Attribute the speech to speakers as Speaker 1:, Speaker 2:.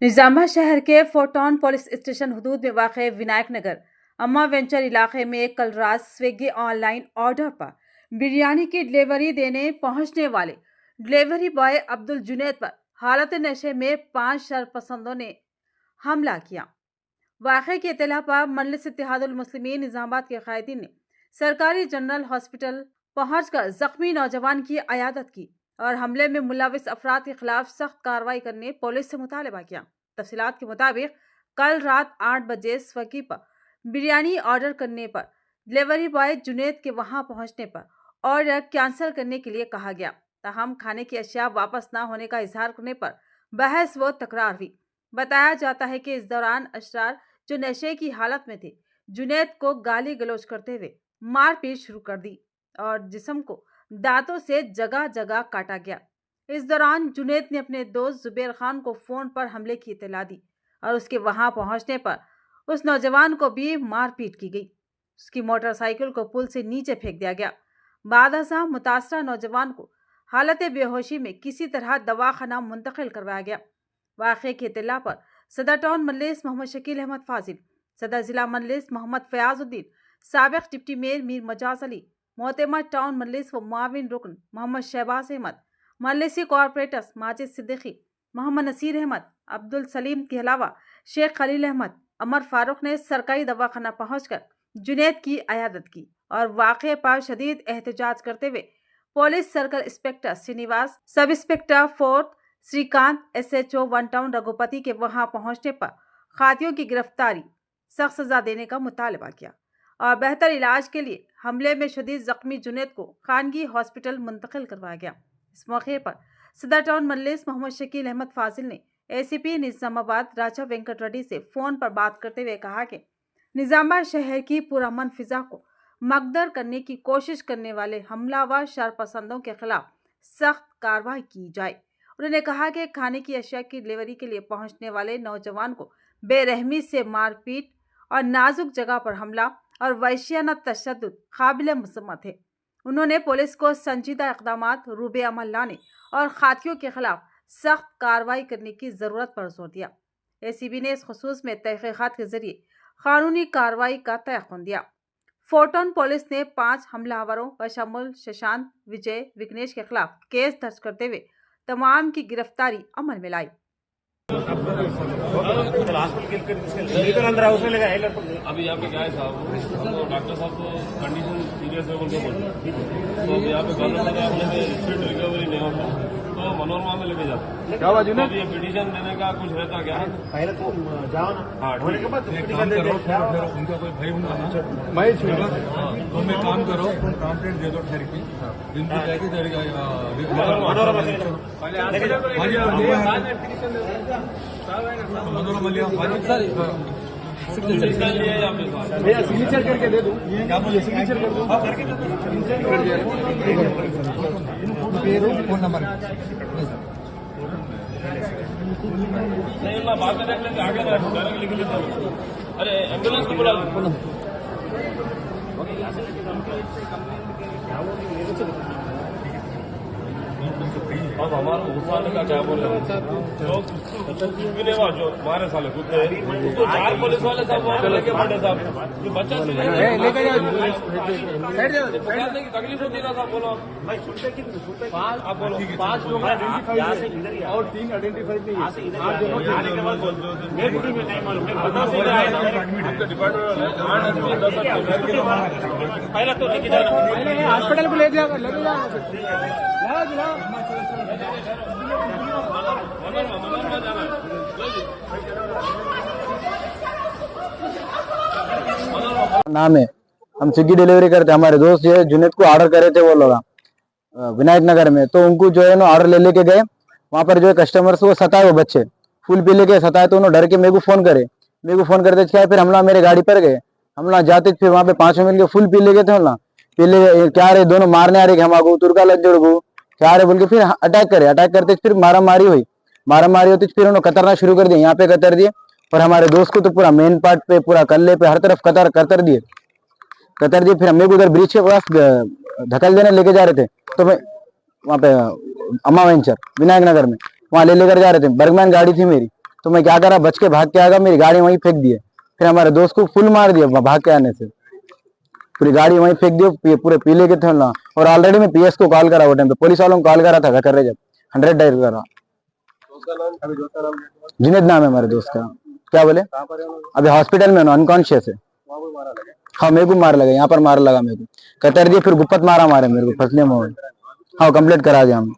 Speaker 1: निजामाबाद शहर के फोर्टॉन police station हदूद में वाक़ विनायक नगर अम्मा वेंचर इलाके में कल रात स्विगी ऑनलाइन ऑर्डर पर बिरयानी की डिलीवरी देने पहुंचने वाले डिलीवरी बॉय अब्दुल जुनैद पर हालत नशे में 5 शरपसंदों ने हमला किया। वाक़े की इत्तला पर मजलिस इत्तेहादुल मुस्लिमीन निजामाबाद के कायदीन ने सरकारी जनरल हॉस्पिटल पहुंचकर जख्मी नौजवान की अयादत की और हमले में मुलविस अफराद के खिलाफ सख्त कार्रवाई करने पुलिस से मुतालबा किया। तफसीलात के मुताबिक कल रात 8 बजे स्विगी पर बिरयानी ऑर्डर करने पर डिलीवरी बॉय जुनैद के वहां पहुंचने पर ऑर्डर कैंसिल करने के लिए कहा गया। ताहम खाने की अशिया वापस न होने का इजहार करने पर बहस व तकरार हुई। बताया जाता है कि इस दौरान अशरार जो नशे की हालत में थे जुनैद को गाली गलौज करते हुए मारपीट शुरू कर दी और जिस्म को दांतों से जगह जगह काटा गया। इस दौरान जुनैद ने अपने दोस्त जुबैर खान को फोन पर हमले की इत्तला दी और उसके वहां पहुंचने पर उस नौजवान को भी मारपीट की गई। उसकी मोटरसाइकिल को पुल से नीचे फेंक दिया गया। बादशाह मुतासरा नौजवान को हालत बेहोशी में किसी तरह दवाखाना मुंतकिल करवाया गया। वाक़े की इत्तला पर सदर टाउन मजलिस मोहम्मद शकील अहमद फाजिल, सदर जिला मजलिस मोहम्मद फयाजुद्दीन, साबिक डिप्टी मेयर मीर मजाज अली, मोहतमद टाउन मजलिस व मुआविन रुकन मोहम्मद शहबाज अहमद, मजलिसी कॉरपोरेटर्स माजिद सिद्दीकी, मोहम्मद नसीर अहमद, अब्दुल सलीम के अलावा शेख खलील अहमद, अमर फारूक ने सरकारी दवाखाना पहुंचकर जुनैद की अयादत की और वाक़े पर शदीद एहतजाज करते हुए police circle inspector Srinivas, sub inspector fourth Srikanth, SHO 1 town Raghupati के वहां पहुंचने पर खातियों की गिरफ्तारी, सख्त सजा देने का मुतालबा किया और बेहतर इलाज के लिए हमले में शदीद जख्मी जुनैद को खानगी हॉस्पिटल मुंतकिल करवाया गया। इस मौके पर सदर टाउन मजलिस मोहम्मद शकील अहमद फाजिल ने ACP निजामाबाद राजा वेंकट रेड्डी से फोन पर बात करते हुए कहा कि निजामाबाद शहर की पुरअमन फिजा को मकदर करने की कोशिश करने वाले हमलावर शरपसंदों के खिलाफ सख्त कार्रवाई की जाए। उन्होंने कहा कि खाने की अशिया की डिलीवरी के लिए पहुंचने वाले नौजवान को बेरहमी से मारपीट और नाजुक जगह पर हमला और वहशियाना तशद्दुद काबिल मसम्मत है। उन्होंने पुलिस को संजीदा इक़दामात रूबे अमल लाने और खातियों के खिलाफ सख्त कार्रवाई करने की ज़रूरत पर जोर दिया। ACP ने इस खुसूस में तहक़ीक़ात के जरिए कानूनी कार्रवाई का तयक़ुन दिया। फोर्टॉन पुलिस ने 5 हमलावरों बशमुल शशांत, विजय, विघ्नेश के खिलाफ केस दर्ज करते हुए तमाम की गिरफ्तारी अमल में लाई।
Speaker 2: अभी यहाँ पे क्या है साहब, तो डॉक्टर साहब को कंडीशन सीरियस है बोल के बोल रहे हैं। तो यहाँ पे गवर्नमेंट अपने स्पीड रिकवरी नहीं होता तो मनोरमा में लेके जाते। क्या बात है? ये पिटीशन देने का कुछ रहता क्या है?
Speaker 3: पहले तो जाओ ना।
Speaker 2: हाँ,
Speaker 3: होने के बाद
Speaker 4: काम करो, फिर उनका कोई भय उनका ना तुम एक काम करो, तुम कंप्लेंट दे दो ठहर की इनको जाएगी
Speaker 3: भैया सिग्नेचर करके दे दूं। क्या बोलिए? सिग्नेचर कर दूं। फोन नंबर
Speaker 2: नहीं, मैं बात करने के लिए आगे डायरेक्ट लिख लेता हूँ। अरे एम्बुलेंस को बुला लो। अब हमारा घुसाने का क्या बोल रहे हैं लोग, कुछ भी नहीं हुआ। जो हमारे साले खुद उसको 4 पुलिस वाले सब वहाँ लेके बैठे साहब, जो बच्चा पकड़ने की तकलीफ होती ना साहब। बोलो आप बोलो।
Speaker 3: 5 लोग और 3 आइडेंटिफाइड नहीं
Speaker 2: पहला तो लेके जाना,
Speaker 3: हॉस्पिटल को ले जाओ।
Speaker 5: नाम है, हम स्विगी डिलीवरी करते हैं। हमारे दोस्त जो है जुनैद को ऑर्डर करे थे वो लोग विनायक नगर में, तो उनको जो है ना ऑर्डर ले लेके गए। वहां पर जो है कस्टमर्स वो सताए, वो बच्चे फुल पी लेके सताए, तो उन्होंने डर के मेरे को फोन करते क्या, फिर हमला मेरे गाड़ी पर गए। हमला जाते फिर वहां पे 5 मिल के फुल पी लेके थे। हमला पी ले क्या रहे, दोनों मारने आ रहे हम तुर्का लज्जड़ को क्या रहे बोल के फिर अटैक करते फिर मारा मारी होती फिर उन्होंने कतरना शुरू कर दिया। यहाँ पे कतर दिए और हमारे दोस्त को तो पूरा मेन पार्ट पे, पूरा कल्ले पे, हर तरफ कतर दिए। फिर हम उधर ब्रिज के पास धकल देने लेके जा रहे थे, तो मैं वहाँ पे अम्मा वेंचर विनायक नगर में वहाँ लेकर जा रहे थे। बर्गमैन गाड़ी थी मेरी, तो मैं क्या करा, बच के भाग के आगा, मेरी गाड़ी वहीं फेंक दिए। फिर हमारे दोस्त को फुल मार दिया भाग के आने से, पूरी गाड़ी वहीं फेंक दी, पूरे पीले के थे ना। और ऑलरेडी मैं पीएस को कॉल करा, वो टाइम पे पुलिस वालों को कॉल करा था, कर रहे जब 100 डायल करा। जुनेद नाम है हमारे दोस्त का। क्या बोले? अभी हॉस्पिटल में अनकॉन्शियस है। हाँ मेरे को मार लगा, यहाँ पर मार लगा मेरे को, कतर दिए, फिर गुप्पत मारा मारे मेरे को, फसले में। हाँ कंप्लीट करा दिया हम।